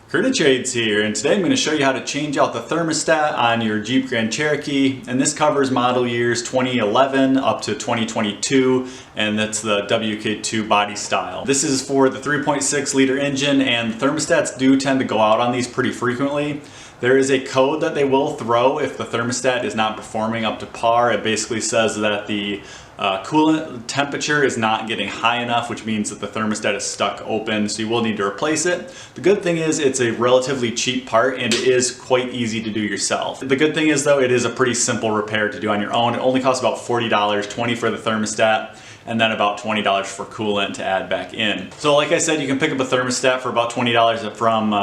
Curtis Trades here, and today I'm going to show you how to change out the thermostat on your Jeep Grand Cherokee, and this covers model years 2011 up to 2022, and that's the WK2 body style. This is for the 3.6 liter engine, and thermostats do tend to go out on these pretty frequently. There is a code that they will throw if the thermostat is not performing up to par. It basically says that the coolant temperature is not getting high enough, which means that the thermostat is stuck open, so you will need to replace it. The good thing is it's a relatively cheap part and it is quite easy to do yourself. The good thing is though, it is a pretty simple repair to do on your own. It only costs about $40, $20 for the thermostat, and then about $20 for coolant to add back in. So like I said, you can pick up a thermostat for about $20 from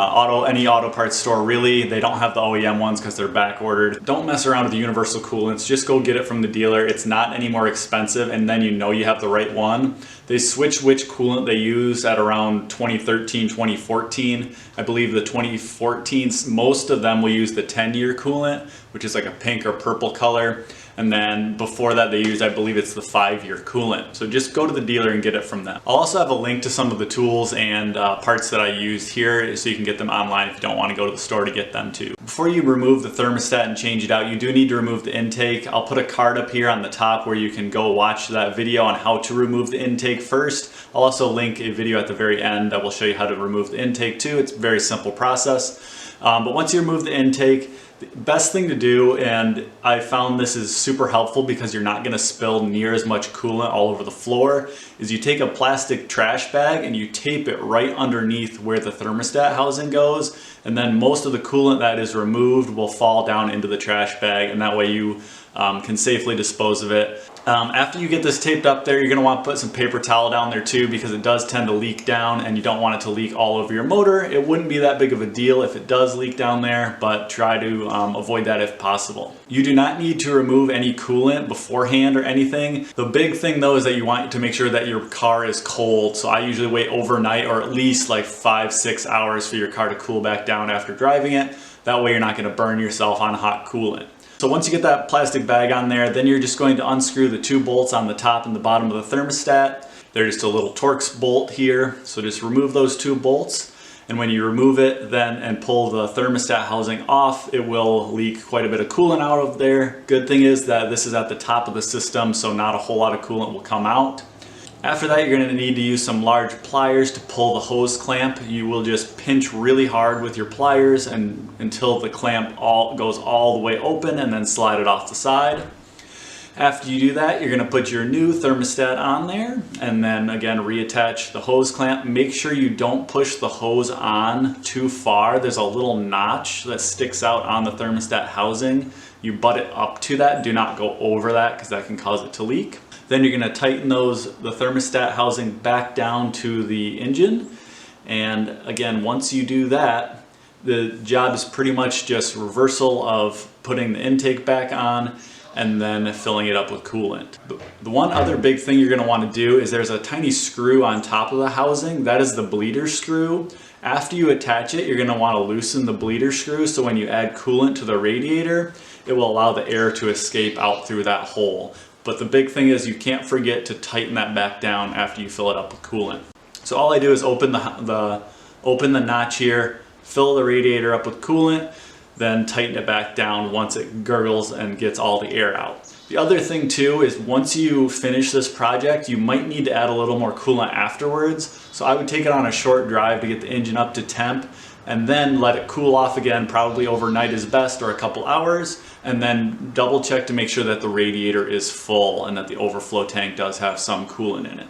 any auto parts store really. They don't have the OEM ones because they're back ordered. Don't mess around with the universal coolants, just go get it from the dealer. It's not any more expensive, and then you know you have the right one. They switch which coolant they use at around 2013, 2014. I believe the 2014s, most of them will use the 10-year coolant, which is like a pink or purple color. And then before that they use, I believe it's the 5-year coolant. So just go to the dealer and get it from them. I'll also have a link to some of the tools and parts that I used here so you can get them online if you don't want to go to the store to get them too. Before you remove the thermostat and change it out, you do need to remove the intake. I'll put a card up here on the top where you can go watch that video on how to remove the intake first. I'll also link a video at the very end that will show you how to remove the intake too. It's a very simple process. But once you remove the intake, the best thing to do, and I found this is super helpful because you're not going to spill near as much coolant all over the floor, is you take a plastic trash bag and you tape it right underneath where the thermostat housing goes, and then most of the coolant that is removed will fall down into the trash bag, and that way you can safely dispose of it. After you get this taped up there, you're going to want to put some paper towel down there too, because it does tend to leak down and you don't want it to leak all over your motor. It wouldn't be that big of a deal if it does leak down there, but try to avoid that if possible. You do not need to remove any coolant beforehand or anything. The big thing though is that you want to make sure that your car is cold. So I usually wait overnight or at least like 5-6 hours for your car to cool back down after driving it. That way you're not going to burn yourself on hot coolant. So once you get that plastic bag on there, then you're just going to unscrew the 2 bolts on the top and the bottom of the thermostat. There's just a little Torx bolt here, so just remove those 2 bolts. And when you remove it then and pull the thermostat housing off, it will leak quite a bit of coolant out of there. Good thing is that this is at the top of the system, so not a whole lot of coolant will come out. After that, you're going to need to use some large pliers to pull the hose clamp. You will just pinch really hard with your pliers until the clamp goes all the way open, and then slide it off the side. After you do that, you're going to put your new thermostat on there, and then again reattach the hose clamp. Make sure you don't push the hose on too far. There's a little notch that sticks out on the thermostat housing. You butt it up to that. Do not go over that because that can cause it to leak. Then you're going to tighten the thermostat housing back down to the engine. And again, once you do that, the job is pretty much just reversal of putting the intake back on and then filling it up with coolant. The one other big thing you're going to want to do is there's a tiny screw on top of the housing. That is the bleeder screw. After you attach it, you're going to want to loosen the bleeder screw, so when you add coolant to the radiator, it will allow the air to escape out through that hole. But the big thing is you can't forget to tighten that back down after you fill it up with coolant. So all I do is open the notch here, fill the radiator up with coolant, then tighten it back down once it gurgles and gets all the air out. The other thing too is once you finish this project, you might need to add a little more coolant afterwards. So I would take it on a short drive to get the engine up to temp, and then let it cool off again, probably overnight is best, or a couple hours, and then double check to make sure that the radiator is full and that the overflow tank does have some coolant in it.